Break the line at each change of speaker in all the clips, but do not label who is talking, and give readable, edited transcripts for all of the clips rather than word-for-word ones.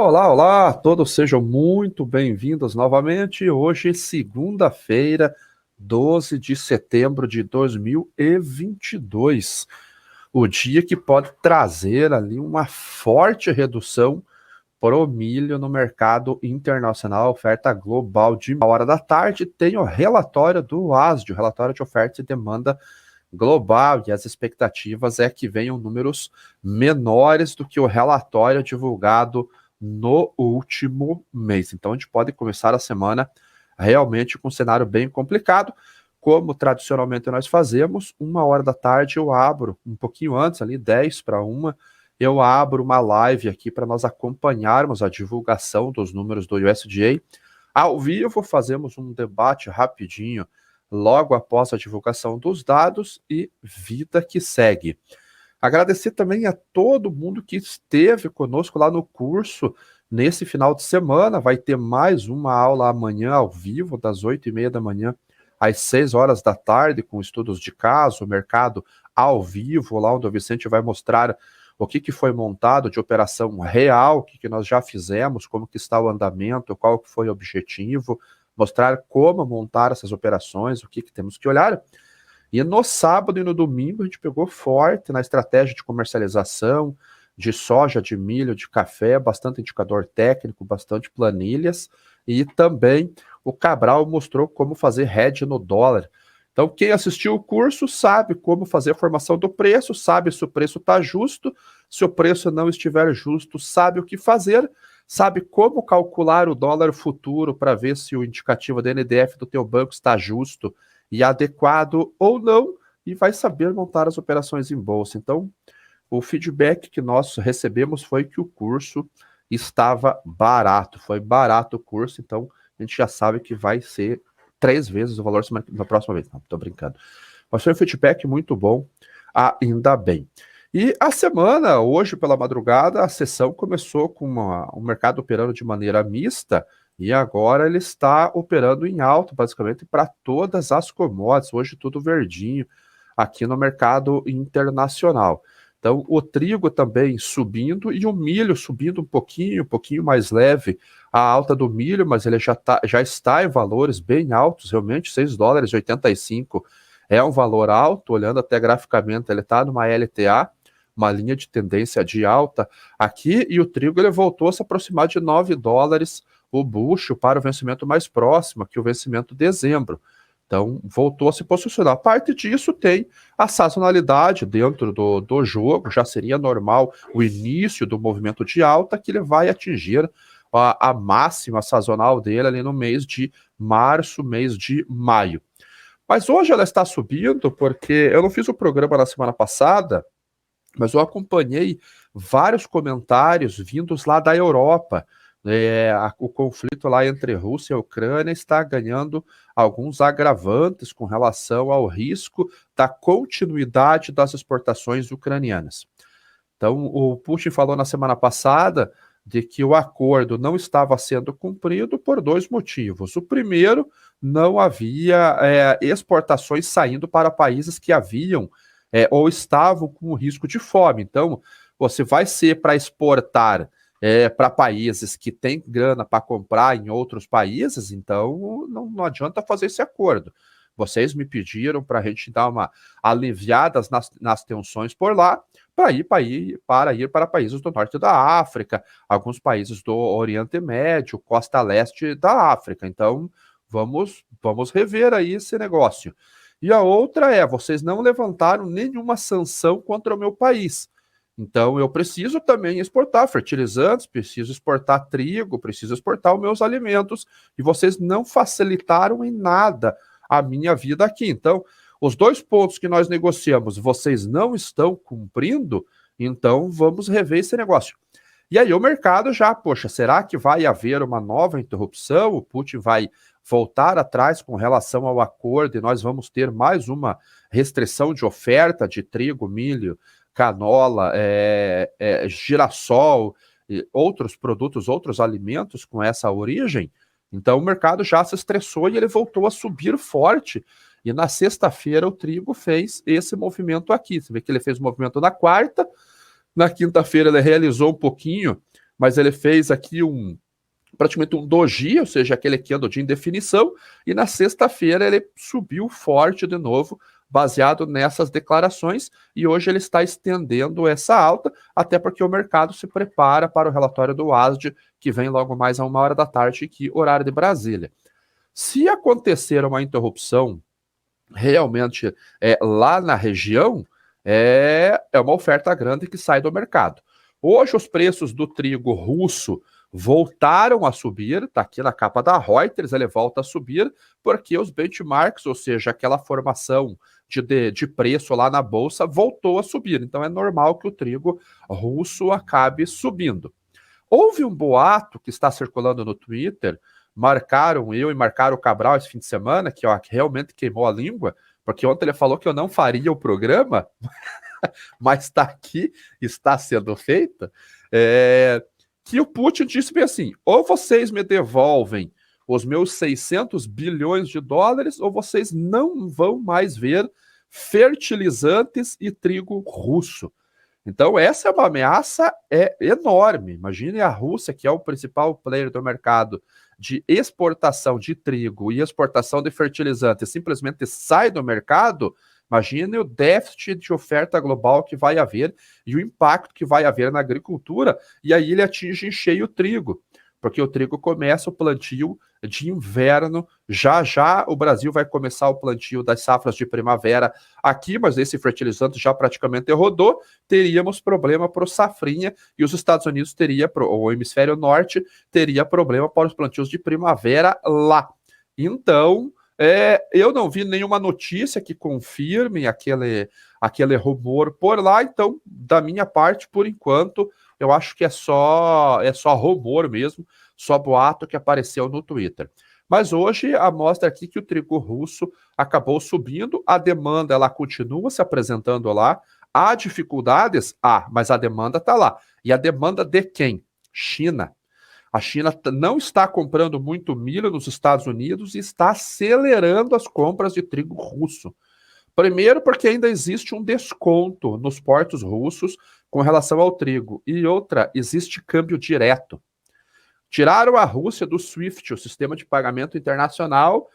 Olá, olá, todos sejam muito bem-vindos novamente. Hoje, segunda-feira, 12 de setembro de 2022. O dia que pode trazer ali uma forte redução pro milho no mercado internacional, oferta global de 1 hora da tarde. Tem o relatório do ASDI, o relatório de oferta e demanda global, e as expectativas é que venham números menores do que o relatório divulgado no último mês. Então a gente pode começar a semana realmente com um cenário bem complicado. Como tradicionalmente nós fazemos, 1 hora da tarde eu abro, um pouquinho antes, ali 10 para 1, eu abro uma live aqui para nós acompanharmos a divulgação dos números do USDA. Ao vivo, fazemos um debate rapidinho logo após a divulgação dos dados e vida que segue. Agradecer também a todo mundo que esteve conosco lá no curso nesse final de semana. Vai ter mais uma aula amanhã ao vivo, das 8h30 da manhã às 6 horas da tarde, com estudos de caso, mercado ao vivo, lá onde o Vicente vai mostrar o que foi montado de operação real, o que nós já fizemos, como que está o andamento, qual que foi o objetivo, mostrar como montar essas operações, o que temos que olhar. E no sábado e no domingo a gente pegou forte na estratégia de comercialização, de soja, de milho, de café, bastante indicador técnico, bastante planilhas, e também o Cabral mostrou como fazer hedge no dólar. Então quem assistiu o curso sabe como fazer a formação do preço, sabe se o preço está justo, se o preço não estiver justo, sabe o que fazer, sabe como calcular o dólar futuro para ver se o indicativo da NDF do teu banco está justo e adequado ou não, e vai saber montar as operações em bolsa. Então, o feedback que nós recebemos foi que o curso estava barato, foi barato o curso, então a gente já sabe que vai ser 3 vezes o valor na próxima vez. Não, tô brincando. Mas foi um feedback muito bom, ainda bem. E a semana, hoje pela madrugada, a sessão começou com o mercado operando de maneira mista, e agora ele está operando em alta, basicamente, para todas as commodities. Hoje tudo verdinho aqui no mercado internacional. Então, o trigo também subindo e o milho subindo um pouquinho mais leve. A alta do milho, mas ele já está em valores bem altos, realmente, $6,85 é um valor alto. Olhando até graficamente, ele está numa LTA, uma linha de tendência de alta aqui, e o trigo ele voltou a se aproximar de $9 o bushel para o vencimento mais próximo, que o vencimento de dezembro. Então, voltou a se posicionar. A parte disso tem a sazonalidade dentro do jogo, já seria normal o início do movimento de alta, que ele vai atingir a máxima sazonal dele ali no mês de março, mês de maio. Mas hoje ela está subindo porque eu não fiz o programa na semana passada, mas eu acompanhei vários comentários vindos lá da Europa. O conflito lá entre Rússia e Ucrânia está ganhando alguns agravantes com relação ao risco da continuidade das exportações ucranianas. Então, o Putin falou na semana passada de que o acordo não estava sendo cumprido por 2 motivos. O primeiro, não havia exportações saindo para países que haviam ou estavam com o risco de fome. Então, você vai ser para exportar para países que têm grana para comprar em outros países, então não adianta fazer esse acordo. Vocês me pediram para a gente dar uma aliviada nas tensões por lá, para ir para países do norte da África, alguns países do Oriente Médio, costa leste da África. Então, vamos rever aí esse negócio. E a outra vocês não levantaram nenhuma sanção contra o meu país. Então, eu preciso também exportar fertilizantes, preciso exportar trigo, preciso exportar os meus alimentos, e vocês não facilitaram em nada a minha vida aqui. Então, os 2 pontos que nós negociamos, vocês não estão cumprindo, então vamos rever esse negócio. E aí o mercado já, poxa, será que vai haver uma nova interrupção? O Putin vai voltar atrás com relação ao acordo e nós vamos ter mais uma restrição de oferta de trigo, milho, canola, girassol, outros produtos, outros alimentos com essa origem? Então o mercado já se estressou e ele voltou a subir forte. E na sexta-feira o trigo fez esse movimento aqui. Você vê que ele fez o movimento na quarta, na quinta-feira ele realizou um pouquinho mas ele fez aqui praticamente um doji, ou seja, aquele candle de indefinição, e na sexta-feira ele subiu forte de novo, baseado nessas declarações, e hoje ele está estendendo essa alta, até porque o mercado se prepara para o relatório do WASD, que vem logo mais a 1h da tarde, aqui, horário de Brasília. Se acontecer uma interrupção realmente lá na região, é uma oferta grande que sai do mercado. Hoje os preços do trigo russo voltaram a subir, está aqui na capa da Reuters, ele volta a subir, porque os benchmarks, ou seja, aquela formação de preço lá na bolsa, voltou a subir. Então é normal que o trigo russo acabe subindo. Houve um boato que está circulando no Twitter, marcaram o Cabral esse fim de semana, que realmente queimou a língua, porque ontem ele falou que eu não faria o programa, mas está aqui, está sendo feita, que o Putin disse bem assim, ou vocês me devolvem os meus 600 bilhões de dólares, ou vocês não vão mais ver fertilizantes e trigo russo. Então, essa é uma ameaça enorme. Imagine a Rússia, que é o principal player do mercado de exportação de trigo e exportação de fertilizantes, simplesmente sai do mercado. Imagine o déficit de oferta global que vai haver e o impacto que vai haver na agricultura, e aí ele atinge em cheio o trigo, porque o trigo começa o plantio de inverno, já o Brasil vai começar o plantio das safras de primavera aqui, mas esse fertilizante já praticamente rodou, teríamos problema para o safrinha, e os Estados Unidos o hemisfério norte teria problema para os plantios de primavera lá. Então, eu não vi nenhuma notícia que confirme aquele rumor por lá, então, da minha parte, por enquanto, eu acho que é só rumor mesmo, só boato que apareceu no Twitter. Mas hoje mostra aqui que o trigo russo acabou subindo, a demanda ela continua se apresentando lá, há dificuldades? Mas a demanda está lá. E a demanda de quem? China. A China não está comprando muito milho nos Estados Unidos e está acelerando as compras de trigo russo. Primeiro, porque ainda existe um desconto nos portos russos com relação ao trigo. E outra, existe câmbio direto. Tiraram a Rússia do SWIFT, o sistema de pagamento internacional,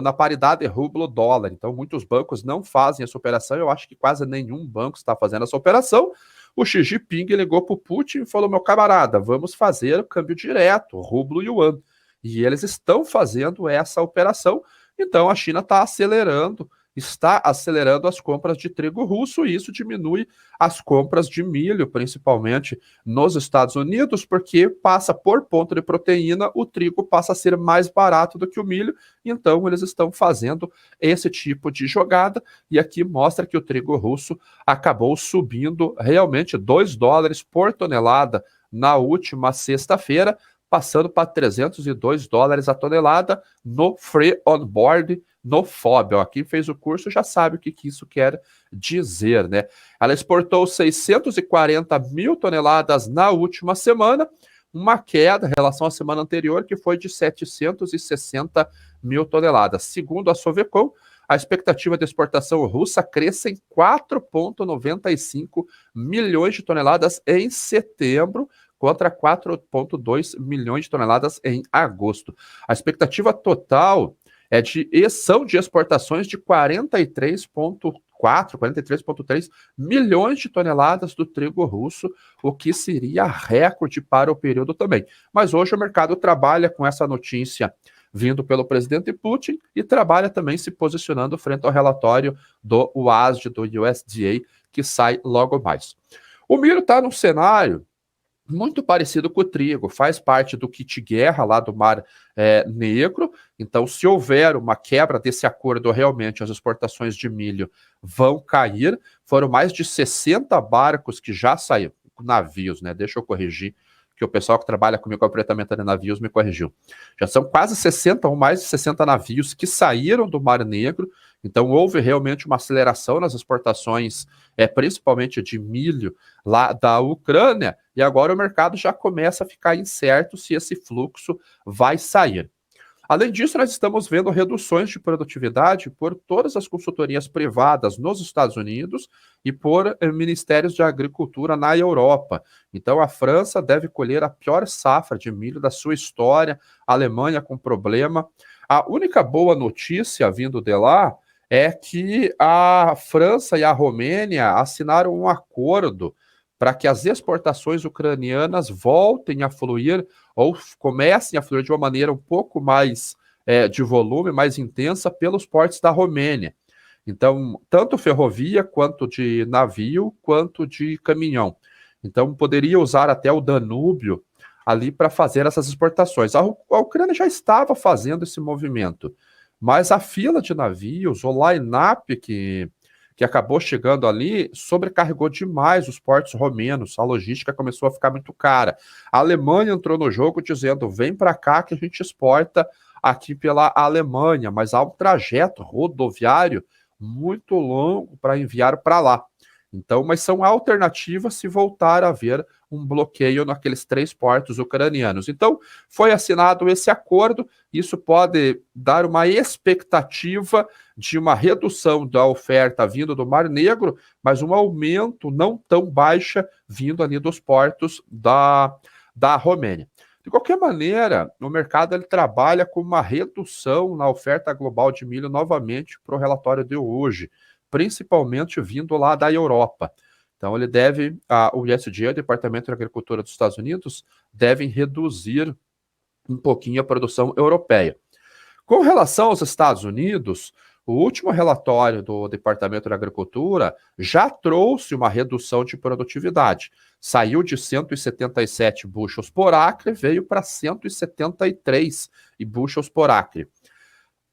na paridade rublo-dólar. Então, muitos bancos não fazem essa operação. Eu acho que quase nenhum banco está fazendo essa operação. O Xi Jinping ligou para o Putin e falou, meu camarada, vamos fazer o câmbio direto, rublo-yuan. E eles estão fazendo essa operação. Então, a China está acelerando as compras de trigo russo, e isso diminui as compras de milho, principalmente nos Estados Unidos, porque passa por ponto de proteína, o trigo passa a ser mais barato do que o milho, então eles estão fazendo esse tipo de jogada, e aqui mostra que o trigo russo acabou subindo realmente $2 por tonelada na última sexta-feira, passando para $302 a tonelada no Free On Board, no FOB. Quem fez o curso já sabe o que isso quer dizer, né? Ela exportou 640 mil toneladas na última semana, uma queda em relação à semana anterior, que foi de 760 mil toneladas. Segundo a Sovecom, a expectativa de exportação russa cresce em 4,95 milhões de toneladas em setembro, contra 4,2 milhões de toneladas em agosto. A expectativa total são de exportações de 43,3 milhões de toneladas do trigo russo, o que seria recorde para o período também. Mas hoje o mercado trabalha com essa notícia vindo pelo presidente Putin e trabalha também se posicionando frente ao relatório do WASD, do USDA, que sai logo mais. O milho está num cenário muito parecido com o trigo, faz parte do kit guerra lá do Mar Negro. Então, se houver uma quebra desse acordo, realmente as exportações de milho vão cair. Foram mais de 60 barcos que já saíram, navios, né? Deixa eu corrigir, que o pessoal que trabalha comigo com apretamento de navios me corrigiu. Já são quase 60 ou mais de 60 navios que saíram do Mar Negro. Então, houve realmente uma aceleração nas exportações, principalmente de milho lá da Ucrânia, e agora o mercado já começa a ficar incerto se esse fluxo vai sair. Além disso, nós estamos vendo reduções de produtividade por todas as consultorias privadas nos Estados Unidos e por ministérios de agricultura na Europa. Então, a França deve colher a pior safra de milho da sua história, a Alemanha com problema. A única boa notícia vindo de lá é que a França e a Romênia assinaram um acordo para que as exportações ucranianas voltem a fluir ou comecem a fluir de uma maneira um pouco mais de volume, mais intensa, pelos portos da Romênia. Então, tanto ferrovia, quanto de navio, quanto de caminhão. Então, poderia usar até o Danúbio ali para fazer essas exportações. A Ucrânia já estava fazendo esse movimento, mas a fila de navios, o line-up que acabou chegando ali, sobrecarregou demais os portos romenos, a logística começou a ficar muito cara. A Alemanha entrou no jogo dizendo, vem para cá que a gente exporta aqui pela Alemanha, mas há um trajeto rodoviário muito longo para enviar para lá. Então, mas são alternativas se voltar a haver um bloqueio naqueles 3 portos ucranianos. Então, foi assinado esse acordo, isso pode dar uma expectativa de uma redução da oferta vindo do Mar Negro, mas um aumento não tão baixa vindo ali dos portos da Romênia. De qualquer maneira, o mercado ele trabalha com uma redução na oferta global de milho novamente para o relatório de hoje, principalmente vindo lá da Europa. Então, ele deve, o USDA, o Departamento de Agricultura dos Estados Unidos, devem reduzir um pouquinho a produção europeia. Com relação aos Estados Unidos, o último relatório do Departamento de Agricultura já trouxe uma redução de produtividade. Saiu de 177 bushels por acre, veio para 173 bushels por acre.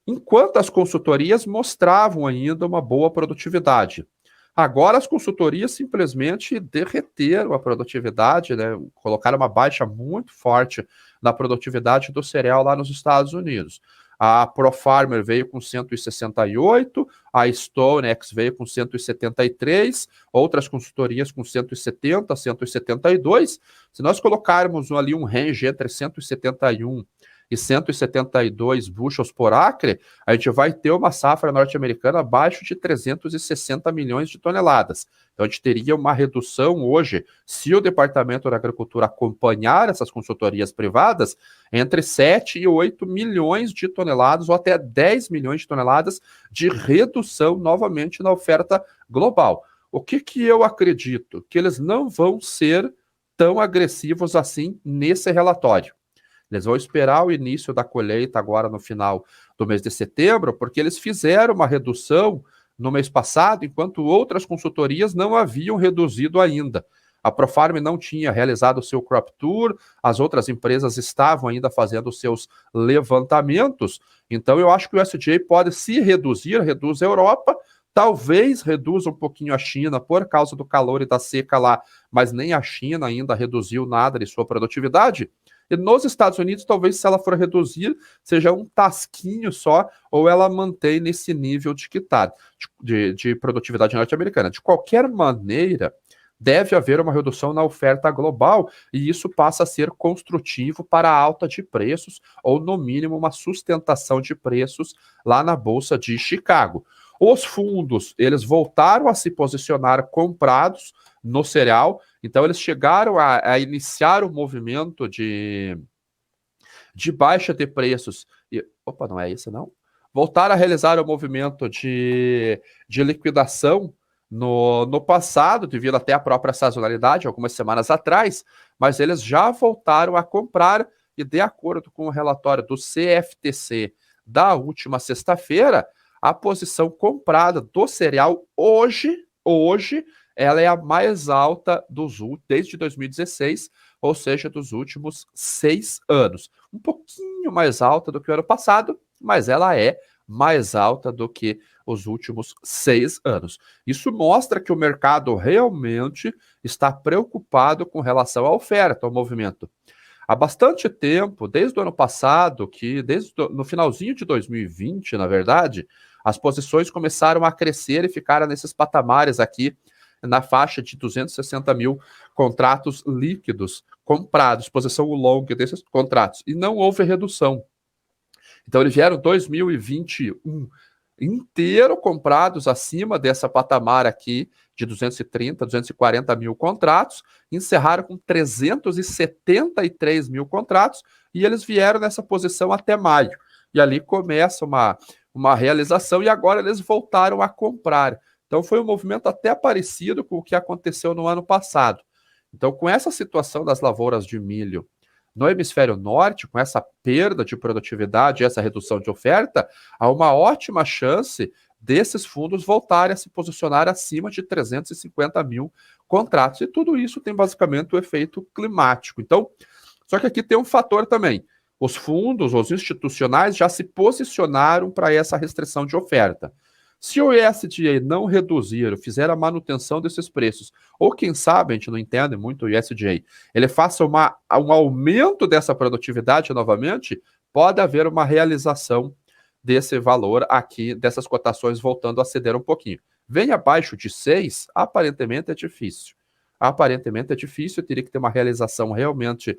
Enquanto as consultorias mostravam ainda uma boa produtividade. Agora as consultorias simplesmente derreteram a produtividade, né? Colocaram uma baixa muito forte na produtividade do cereal lá nos Estados Unidos. A ProFarmer veio com 168, a StoneX veio com 173, outras consultorias com 170, 172. Se nós colocarmos ali um range entre 171 e 172 bushels por acre, a gente vai ter uma safra norte-americana abaixo de 360 milhões de toneladas. Então, a gente teria uma redução hoje, se o Departamento da Agricultura acompanhar essas consultorias privadas, entre 7 e 8 milhões de toneladas, ou até 10 milhões de toneladas de redução novamente na oferta global. O que eu acredito? Que eles não vão ser tão agressivos assim nesse relatório. Eles vão esperar o início da colheita agora no final do mês de setembro, porque eles fizeram uma redução no mês passado, enquanto outras consultorias não haviam reduzido ainda. A ProFarm não tinha realizado o seu crop tour, as outras empresas estavam ainda fazendo os seus levantamentos, então eu acho que o USDA pode se reduzir, reduz a Europa, talvez reduza um pouquinho a China por causa do calor e da seca lá, mas nem a China ainda reduziu nada de sua produtividade. E nos Estados Unidos, talvez se ela for reduzir, seja um tasquinho só, ou ela mantém nesse nível de que está, de produtividade norte-americana. De qualquer maneira, deve haver uma redução na oferta global, e isso passa a ser construtivo para a alta de preços, ou no mínimo uma sustentação de preços lá na Bolsa de Chicago. Os fundos, eles voltaram a se posicionar comprados no cereal, então eles chegaram a iniciar o movimento de baixa de preços. Opa, não é isso não? Voltaram a realizar o movimento de liquidação no passado, devido até à própria sazonalidade, algumas semanas atrás, mas eles já voltaram a comprar, e de acordo com o relatório do CFTC da última sexta-feira, a posição comprada do cereal hoje, ela é a mais alta desde 2016, ou seja, dos últimos 6 anos. Um pouquinho mais alta do que o ano passado, mas ela é mais alta do que os últimos 6 anos. Isso mostra que o mercado realmente está preocupado com relação à oferta, ao movimento. Há bastante tempo, desde o ano passado, no finalzinho de 2020, na verdade, as posições começaram a crescer e ficaram nesses patamares aqui, na faixa de 260 mil contratos líquidos comprados, posição long desses contratos, e não houve redução. Então, eles vieram 2021 inteiro comprados acima dessa patamar aqui de 230, 240 mil contratos, encerraram com 373 mil contratos e eles vieram nessa posição até maio. E ali começa uma realização e agora eles voltaram a comprar. Então foi um movimento até parecido com o que aconteceu no ano passado. Então, com essa situação das lavouras de milho no hemisfério norte, com essa perda de produtividade, essa redução de oferta, há uma ótima chance desses fundos voltarem a se posicionar acima de 350 mil contratos. E tudo isso tem basicamente o efeito climático. Então, só que aqui tem um fator também. Os fundos, os institucionais já se posicionaram para essa restrição de oferta. Se o USDA não reduzir, fizer a manutenção desses preços, ou quem sabe, a gente não entende muito o USDA, ele faça um aumento dessa produtividade novamente, pode haver uma realização desse valor aqui, dessas cotações voltando a ceder um pouquinho. Vem abaixo de 6, aparentemente é difícil. Aparentemente é difícil, teria que ter uma realização realmente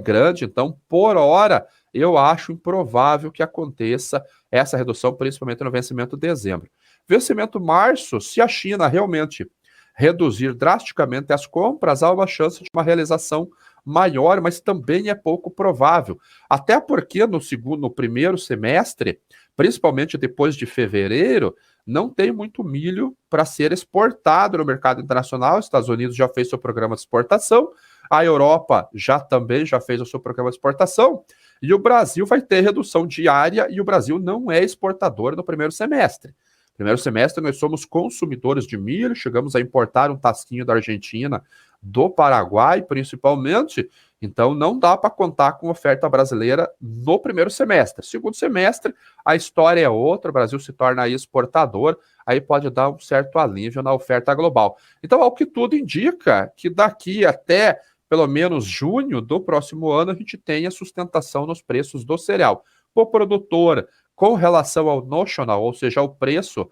grande, então, por hora, eu acho improvável que aconteça essa redução, principalmente no vencimento de dezembro. Vencimento março, se a China realmente reduzir drasticamente as compras, há uma chance de uma realização maior, mas também é pouco provável. Até porque no primeiro semestre, principalmente depois de fevereiro, não tem muito milho para ser exportado no mercado internacional. Os Estados Unidos já fez seu programa de exportação, a Europa também já fez o seu programa de exportação, e o Brasil vai ter redução diária, e o Brasil não é exportador no primeiro semestre. Primeiro semestre, nós somos consumidores de milho, chegamos a importar um tasquinho da Argentina, do Paraguai, principalmente, então não dá para contar com oferta brasileira no primeiro semestre. Segundo semestre, a história é outra, o Brasil se torna exportador, aí pode dar um certo alívio na oferta global. Então, ao que tudo indica, que daqui até pelo menos junho do próximo ano, a gente tenha sustentação nos preços do cereal. O produtor, com relação ao notional, ou seja, ao preço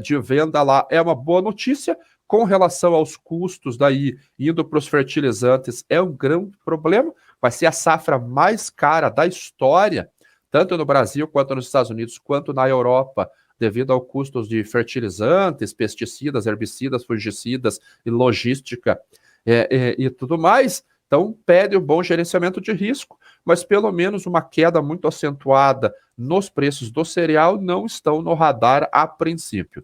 de venda lá, é uma boa notícia. Com relação aos custos daí, indo para os fertilizantes, é um grande problema. Vai ser a safra mais cara da história, tanto no Brasil, quanto nos Estados Unidos, quanto na Europa, devido ao custos de fertilizantes, pesticidas, herbicidas, fungicidas e logística e tudo mais. Então, pede um bom gerenciamento de risco, mas pelo menos uma queda muito acentuada nos preços do cereal não estão no radar a princípio.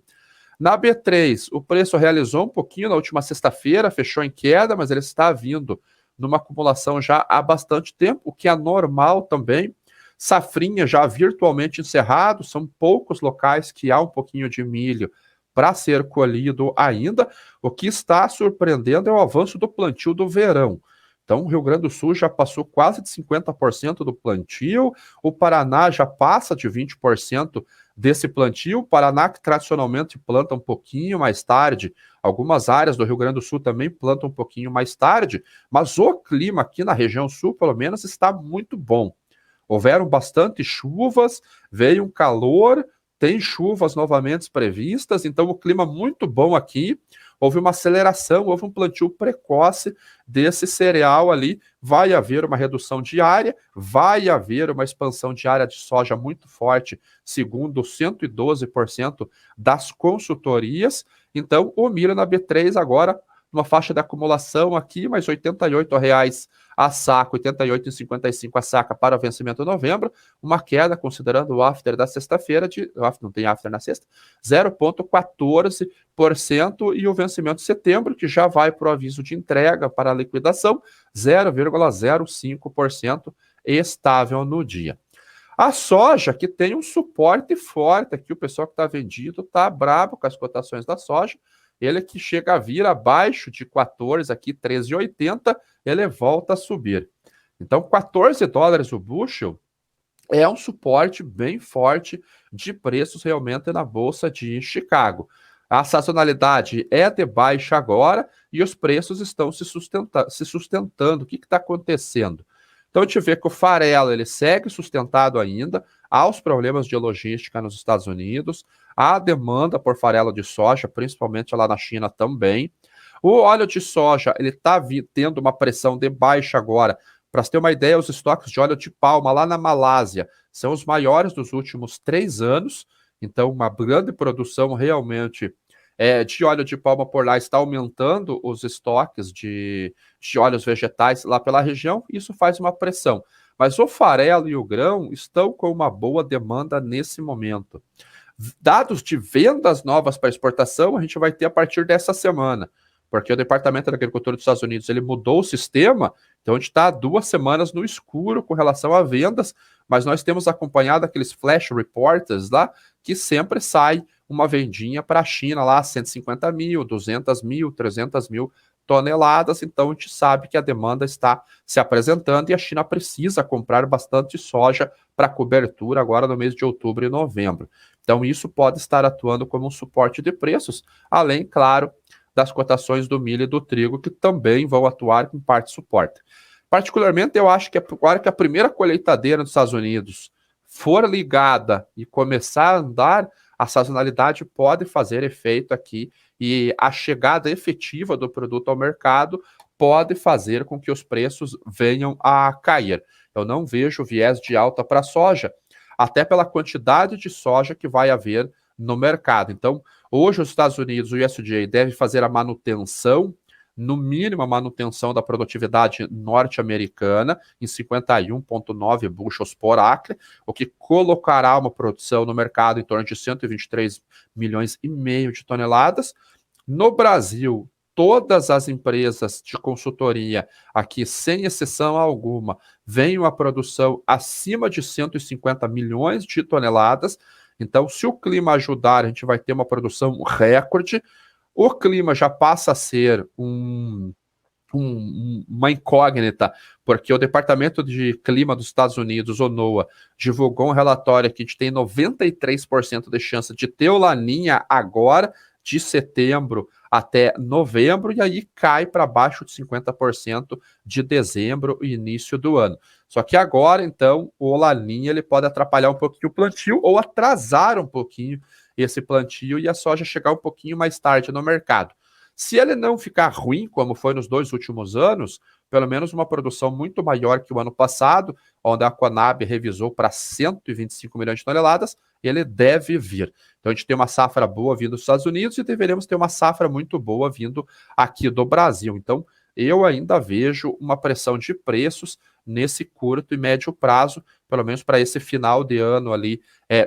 Na B3, o preço realizou um pouquinho na última sexta-feira, fechou em queda, mas ele está vindo numa acumulação já há bastante tempo, o que é normal também. Safrinha já virtualmente encerrado, são poucos locais que há um pouquinho de milho para ser colhido ainda. O que está surpreendendo é o avanço do plantio do verão. Então, o Rio Grande do Sul já passou quase de 50% do plantio, o Paraná já passa de 20% desse plantio, o Paraná que tradicionalmente planta um pouquinho mais tarde, algumas áreas do Rio Grande do Sul também plantam um pouquinho mais tarde, mas o clima aqui na região sul, pelo menos, está muito bom. Houveram bastante chuvas, veio um calor, tem chuvas novamente previstas, então o clima muito bom aqui. Houve uma aceleração, houve um plantio precoce desse cereal ali. Vai haver uma redução diária, vai haver uma expansão diária de soja muito forte, segundo 112% das consultorias. Então, o milho na B3 agora, numa faixa de acumulação aqui, mais R$ 88,00 a saco, R$ 88,55 a saca para o vencimento de novembro, uma queda, considerando o after da sexta-feira, não tem after na sexta, 0,14%, e o vencimento de setembro, que já vai para o aviso de entrega para a liquidação, 0,05% estável no dia. A soja, que tem um suporte forte aqui, o pessoal que está vendido está brabo com as cotações da soja, ele que chega a vir abaixo de 14, aqui 13,80, ele volta a subir. Então, $14 o bushel é um suporte bem forte de preços realmente na Bolsa de Chicago. A sazonalidade é de baixa agora e os preços estão se sustentando. O que está acontecendo? Então, a gente vê que o farelo ele segue sustentado ainda, há os problemas de logística nos Estados Unidos, há demanda por farelo de soja, principalmente lá na China também. O óleo de soja ele está tendo uma pressão de baixa agora Para você ter uma ideia, os estoques de óleo de palma lá na Malásia são os maiores dos últimos 3 anos, então uma grande produção realmente de óleo de palma por lá, está aumentando os estoques de óleos vegetais lá pela região, isso faz uma pressão. Mas o farelo e o grão estão com uma boa demanda nesse momento. Dados de vendas novas para exportação a gente vai ter a partir dessa semana, porque o Departamento da Agricultura dos Estados Unidos ele mudou o sistema, então a gente está 2 semanas no escuro com relação a vendas, mas nós temos acompanhado aqueles flash reports lá, que sempre sai uma vendinha para a China lá, 150 mil, 200 mil, 300 mil toneladas, então a gente sabe que a demanda está se apresentando e a China precisa comprar bastante soja para cobertura agora no mês de outubro e novembro. Então isso pode estar atuando como um suporte de preços, além, claro, das cotações do milho e do trigo, que também vão atuar com parte de suporte. Particularmente, eu acho que agora que a primeira colheitadeira dos Estados Unidos for ligada e começar a andar, a sazonalidade pode fazer efeito aqui e a chegada efetiva do produto ao mercado pode fazer com que os preços venham a cair. Eu não vejo viés de alta para a soja, até pela quantidade de soja que vai haver no mercado. Então, hoje os Estados Unidos, o USDA, deve fazer a manutenção, no mínimo a manutenção da produtividade norte-americana em 51,9 bushels por acre, o que colocará uma produção no mercado em torno de 123 milhões e meio de toneladas. No Brasil, todas as empresas de consultoria aqui, sem exceção alguma, veem uma produção acima de 150 milhões de toneladas. Então, se o clima ajudar, a gente vai ter uma produção recorde. O clima já passa a ser uma incógnita, porque o Departamento de Clima dos Estados Unidos, o NOAA, divulgou um relatório que a gente tem 93% de chance de ter o Laninha agora, de setembro até novembro, e aí cai para baixo de 50% de dezembro e início do ano. Só que agora, então, o Laninha ele pode atrapalhar um pouquinho o plantio ou atrasar um pouquinho esse plantio e a soja chegar um pouquinho mais tarde no mercado. Se ele não ficar ruim, como foi nos 2 últimos anos, pelo menos uma produção muito maior que o ano passado, onde a Conab revisou para 125 milhões de toneladas, ele deve vir. Então a gente tem uma safra boa vindo dos Estados Unidos e deveremos ter uma safra muito boa vindo aqui do Brasil. Então eu ainda vejo uma pressão de preços nesse curto e médio prazo, pelo menos para esse final de ano ali,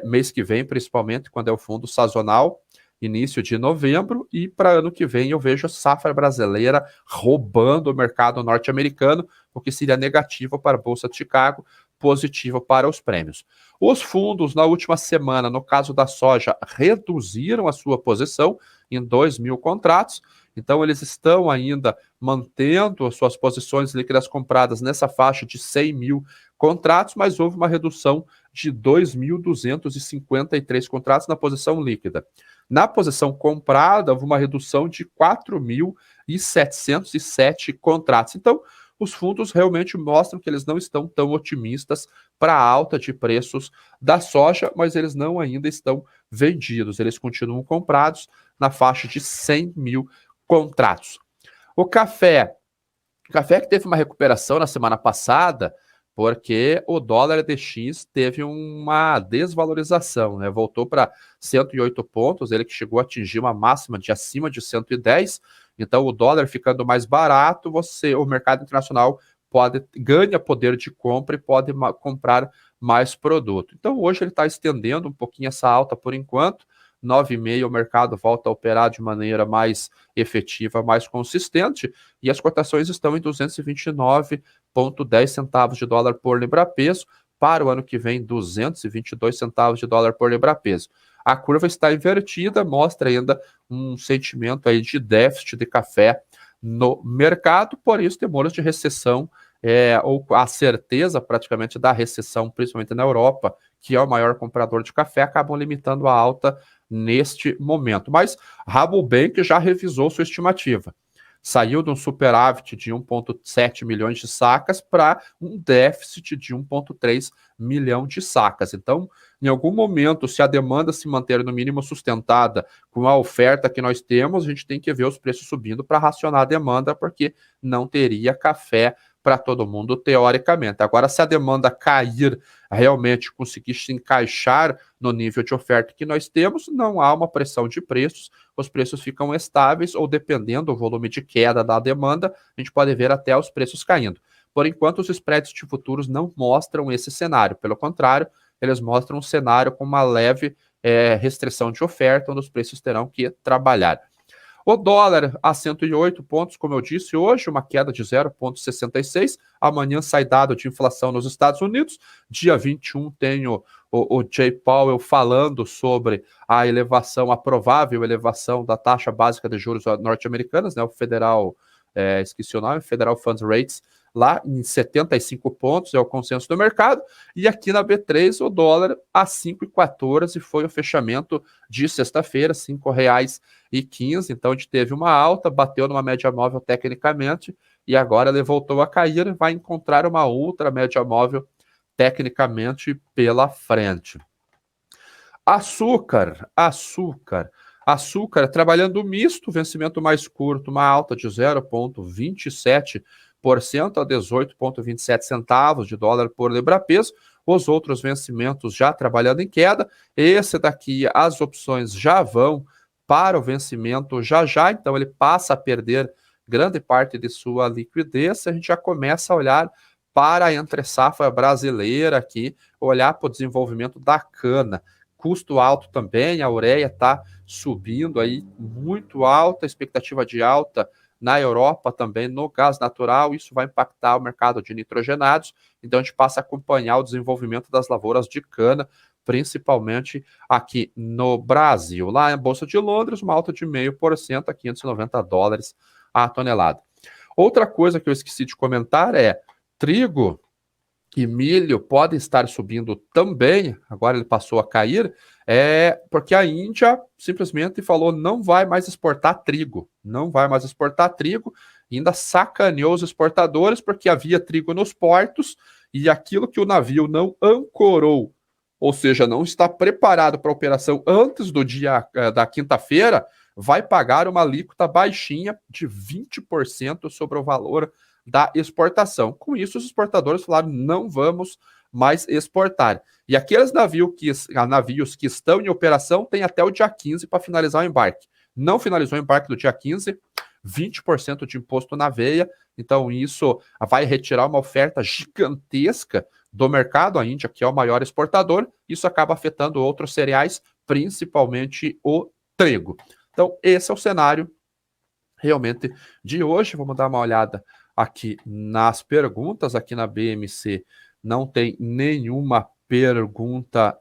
mês que vem, principalmente, quando é o fundo sazonal, início de novembro, e para ano que vem eu vejo a safra brasileira roubando o mercado norte-americano, o que seria negativo para a Bolsa de Chicago, positivo para os prêmios. Os fundos, na última semana, no caso da soja, reduziram a sua posição em 2 mil contratos, então eles estão ainda mantendo as suas posições líquidas compradas nessa faixa de 100 mil contratos, mas houve uma redução de 2.253 contratos na posição líquida. Na posição comprada, houve uma redução de 4.707 contratos. Então, os fundos realmente mostram que eles não estão tão otimistas para a alta de preços da soja, mas eles não ainda estão vendidos, eles continuam comprados na faixa de 100 mil contratos. O café que teve uma recuperação na semana passada, porque o dólar DX teve uma desvalorização, né? Voltou para 108 pontos, ele que chegou a atingir uma máxima de acima de 110. Então, o dólar ficando mais barato, o mercado internacional ganha poder de compra e pode comprar mais produto. Então, hoje ele está estendendo um pouquinho essa alta por enquanto. 9,5 o mercado volta a operar de maneira mais efetiva, mais consistente, e as cotações estão em 229,10 centavos de dólar por libra-peso, para o ano que vem 222 centavos de dólar por libra-peso. A curva está invertida, mostra ainda um sentimento aí de déficit de café no mercado, por isso temores de recessão, ou a certeza praticamente da recessão, principalmente na Europa, que é o maior comprador de café, acabam limitando a alta neste momento. Mas Rabobank já revisou sua estimativa. Saiu de um superávit de 1,7 milhões de sacas para um déficit de 1,3 milhão de sacas. Então, em algum momento, se a demanda se manter no mínimo sustentada com a oferta que nós temos, a gente tem que ver os preços subindo para racionar a demanda, porque não teria café para todo mundo, teoricamente. Agora, se a demanda cair, realmente conseguir se encaixar no nível de oferta que nós temos, não há uma pressão de preços, os preços ficam estáveis ou, dependendo do volume de queda da demanda, a gente pode ver até os preços caindo. Por enquanto, os spreads de futuros não mostram esse cenário, pelo contrário, eles mostram um cenário com uma leve restrição de oferta, onde os preços terão que trabalhar. O dólar a 108 pontos, como eu disse, hoje uma queda de 0,66. Amanhã sai dado de inflação nos Estados Unidos. Dia 21 tem o Jay Powell falando sobre a elevação, a provável elevação da taxa básica de juros norte-americanas, né, o federal, esqueci o nome, Federal Funds Rates, lá em 75 pontos, é o consenso do mercado, e aqui na B3 o dólar a 5,14 foi o fechamento de sexta-feira, R$ 5,15, então a gente teve uma alta, bateu numa média móvel tecnicamente, e agora ele voltou a cair e vai encontrar uma outra média móvel tecnicamente pela frente. Açúcar, trabalhando misto, vencimento mais curto, uma alta de 0,27% a 18,27 centavos de dólar por libra-peso. Os outros vencimentos já trabalhando em queda. Esse daqui, as opções já vão para o vencimento já, então ele passa a perder grande parte de sua liquidez. A gente já começa a olhar para a entre-safra brasileira aqui, olhar para o desenvolvimento da cana. Custo alto também, a ureia está subindo aí, muito alta, expectativa de alta na Europa também, no gás natural, isso vai impactar o mercado de nitrogenados, então a gente passa a acompanhar o desenvolvimento das lavouras de cana, principalmente aqui no Brasil. Lá na Bolsa de Londres, uma alta de 0,5% a 590 dólares a tonelada. Outra coisa que eu esqueci de comentar é trigo e milho podem estar subindo também, agora ele passou a cair, porque a Índia simplesmente falou não vai mais exportar trigo, ainda sacaneou os exportadores porque havia trigo nos portos e aquilo que o navio não ancorou, ou seja, não está preparado para a operação antes do dia da quinta-feira, vai pagar uma alíquota baixinha de 20% sobre o valor da exportação. Com isso, os exportadores falaram, não vamos mais exportar. E aqueles navios que estão em operação têm até o dia 15 para finalizar o embarque. Não finalizou o embarque do dia 15, 20% de imposto na veia, então isso vai retirar uma oferta gigantesca do mercado. A Índia, que é o maior exportador, isso acaba afetando outros cereais, principalmente o trigo. Então, esse é o cenário realmente de hoje. Vamos dar uma olhada aqui nas perguntas. Aqui na BMC não tem nenhuma pergunta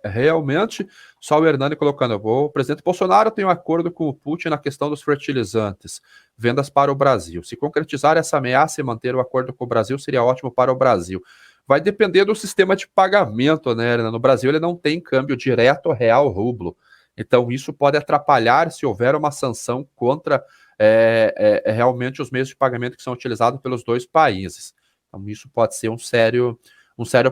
realmente, só o Hernani colocando, o presidente Bolsonaro tem um acordo com o Putin na questão dos fertilizantes, vendas para o Brasil. Se concretizar essa ameaça e manter o acordo com o Brasil, seria ótimo para o Brasil. Vai depender do sistema de pagamento, né? No Brasil ele não tem câmbio direto real-rublo. Então, isso pode atrapalhar se houver uma sanção contra realmente os meios de pagamento que são utilizados pelos dois países. Então, isso pode ser um sério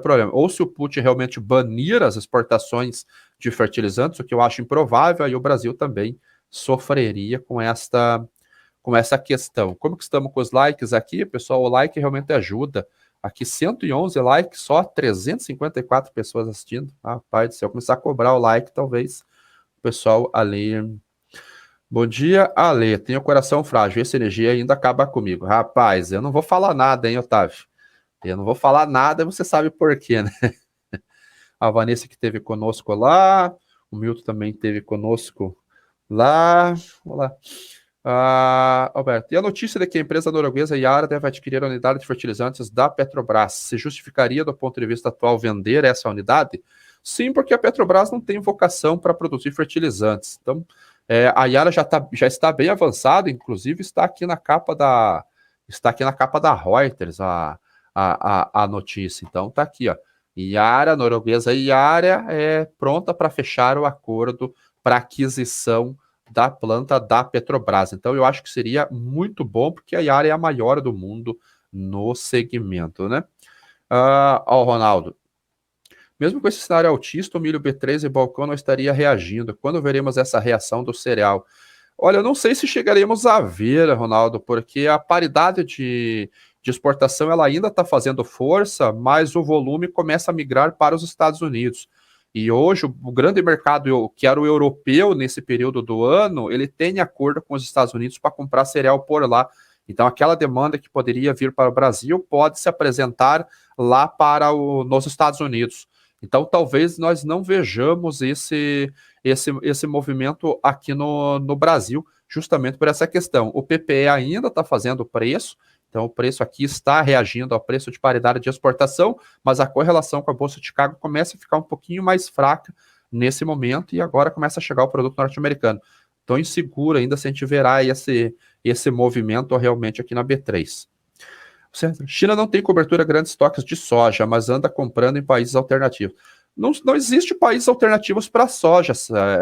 problema. Ou se o Putin realmente banir as exportações de fertilizantes, o que eu acho improvável, aí o Brasil também sofreria com essa questão. Como que estamos com os likes aqui, pessoal? O like realmente ajuda. Aqui 111 likes, só 354 pessoas assistindo. Rapaz do céu, começar a cobrar o like, talvez o pessoal ali... Bom dia, Ale. Tenho coração frágil. Essa energia ainda acaba comigo. Rapaz, eu não vou falar nada, hein, Otávio? Eu não vou falar nada, você sabe por quê, né? A Vanessa que esteve conosco lá. O Milton também esteve conosco lá. Vamos lá. Alberto, e a notícia de que a empresa norueguesa Yara deve adquirir a unidade de fertilizantes da Petrobras, se justificaria do ponto de vista atual vender essa unidade? Sim, porque a Petrobras não tem vocação para produzir fertilizantes. Então, a Yara já está bem avançada, inclusive está aqui na capa da Reuters a notícia. Então está aqui, ó. Yara, norueguesa Yara, pronta para fechar o acordo para aquisição da planta da Petrobras. Então eu acho que seria muito bom, porque a Yara é a maior do mundo no segmento, né? Ó, Ronaldo. Mesmo com esse cenário altista, o milho B3 e balcão não estaria reagindo. Quando veremos essa reação do cereal? Olha, eu não sei se chegaremos a ver, Ronaldo, porque a paridade de de exportação ela ainda está fazendo força, mas o volume começa a migrar para os Estados Unidos. E hoje o grande mercado, que era o europeu nesse período do ano, ele tem acordo com os Estados Unidos para comprar cereal por lá. Então aquela demanda que poderia vir para o Brasil pode se apresentar lá nos Estados Unidos. Então talvez nós não vejamos esse movimento aqui no Brasil, justamente por essa questão. O PPE ainda está fazendo preço, então o preço aqui está reagindo ao preço de paridade de exportação, mas a correlação com a Bolsa de Chicago começa a ficar um pouquinho mais fraca nesse momento e agora começa a chegar o produto norte-americano. Estou inseguro ainda se a gente verá esse movimento realmente aqui na B3. China não tem cobertura de grandes estoques de soja, mas anda comprando em países alternativos. Não existe países alternativos para a soja,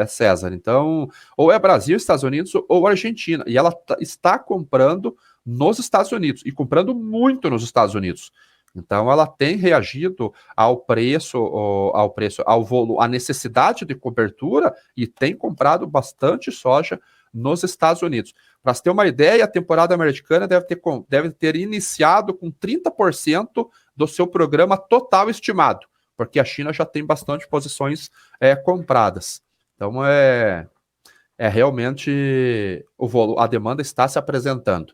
César. Então, ou é Brasil, Estados Unidos ou Argentina. E ela está comprando nos Estados Unidos e comprando muito nos Estados Unidos. Então, ela tem reagido ao preço, ao volume, à necessidade de cobertura e tem comprado bastante soja nos Estados Unidos. Para você ter uma ideia, a temporada americana deve ter iniciado com 30% do seu programa total estimado, porque a China já tem bastante posições compradas. Então, realmente a demanda está se apresentando.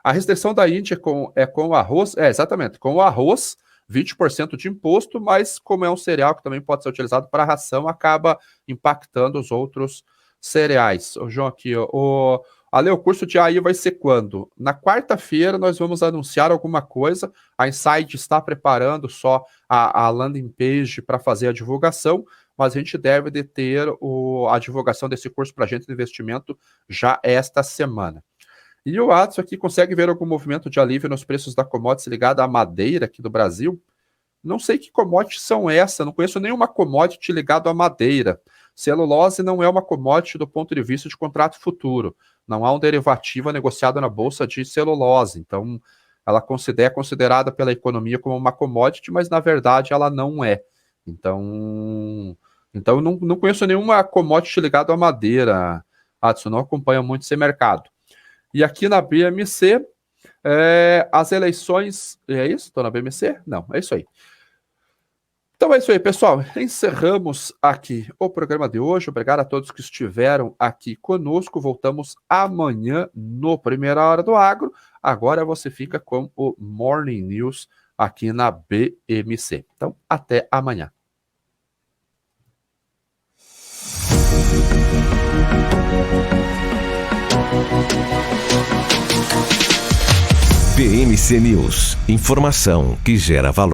A restrição da Índia com o arroz, exatamente, com o arroz, 20% de imposto, mas como é um cereal que também pode ser utilizado para ração, acaba impactando os outros cereais. O João aqui, o curso de AI vai ser quando? Na quarta-feira nós vamos anunciar alguma coisa, a Insight está preparando só a landing page para fazer a divulgação, mas a gente deve ter a divulgação desse curso para agente de investimento já esta semana. E o Adson aqui consegue ver algum movimento de alívio nos preços da commodity ligada à madeira aqui do Brasil? Não sei que commodities são essas, não conheço nenhuma commodity ligada à madeira. Celulose não é uma commodity do ponto de vista de contrato futuro. Não há um derivativo negociado na bolsa de celulose. Então, ela é considerada pela economia como uma commodity, mas na verdade ela não é. Então não conheço nenhuma commodity ligada à madeira, Adson, não acompanho muito esse mercado. E aqui na BMC, as eleições... É isso? Estou na BMC? Não, é isso aí. Então é isso aí, pessoal. Encerramos aqui o programa de hoje. Obrigado a todos que estiveram aqui conosco. Voltamos amanhã no Primeira Hora do Agro. Agora você fica com o Morning News aqui na BMC. Então, até amanhã.
BMC News. Informação que gera valor.